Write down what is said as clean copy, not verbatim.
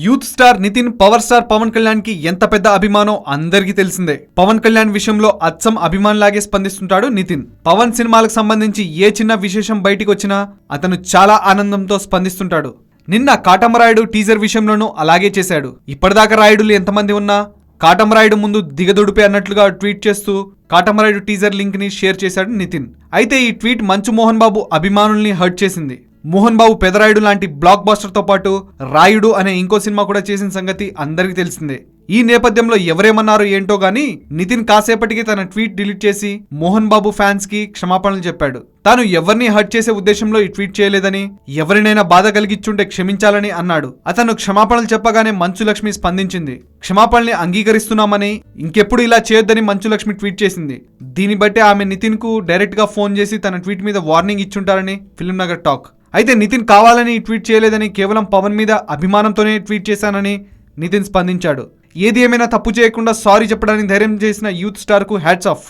Youth star Nithin power star Pawan Kalyan కి ఎంత పెద్ద అభిమానం అందరికీ తెలిసిందే. పవన్ కళ్యాణ్ విషయంలో అచ్చం అభిమానులాగే స్పందిస్తుంటాడు నితిన్. పవన్ సినిమాలకు సంబంధించి ఏ చిన్న విశేషం బయటికి వచ్చినా అతను చాలా ఆనందంతో స్పందిస్తుంటాడు. నిన్న కాటమరాయుడు టీజర్ విషయంలోనూ అలాగే చేశాడు. ఇప్పటిదాకా రాయుడులు ఎంతమంది ఉన్నా కాటమరాయుడు ముందు దిగదుడిపే అన్నట్లుగా ట్వీట్ చేస్తూ కాటమరాయుడు టీజర్ లింక్ ని షేర్ చేశాడు నితిన్. అయితే ఈ ట్వీట్ మంచు మోహన్ బాబు అభిమానుల్ని హర్ట్ చేసింది. మోహన్ బాబు పెదరాయుడు లాంటి బ్లాక్ బాస్టర్ తో పాటు రాయుడు అనే ఇంకో సినిమా కూడా చేసిన సంగతి అందరికీ తెలిసిందే. ఈ నేపథ్యంలో ఎవరేమన్నారో ఏంటో గానీ నితిన్ కాసేపటికి తన ట్వీట్ డిలీట్ చేసి మోహన్ బాబు ఫ్యాన్స్ కి క్షమాపణలు చెప్పాడు. తాను ఎవరిని హర్ట్ చేసే ఉద్దేశంలో ఈ ట్వీట్ చేయలేదని, ఎవరినైనా బాధ కలిగిచ్చుంటే క్షమించాలని అన్నాడు. అతను క్షమాపణలు చెప్పగానే మంచు లక్ష్మి స్పందించింది. క్షమాపణల్ని అంగీకరిస్తున్నామని, ఇంకెప్పుడు ఇలా చేయొద్దని మంచు లక్ష్మి ట్వీట్ చేసింది. దీన్ని బట్టి ఆమె నితిన్ కు డైరెక్ట్ గా ఫోన్ చేసి తన ట్వీట్ మీద వార్నింగ్ ఇచ్చుంటారని ఫిల్మ్ నగర్ టాక్. అయితే నితిన్ కావాలని ట్వీట్ చేయలేదని, కేవలం పవన్ మీద అభిమానంతోనే ట్వీట్ చేశానని నితిన్ స్పందించాడు. ఏది ఏమైనా తప్పు చేయకుండా సారీ చెప్పడానికి ధైర్యం చేసిన యూత్ స్టార్ కు హ్యాట్స్ ఆఫ్.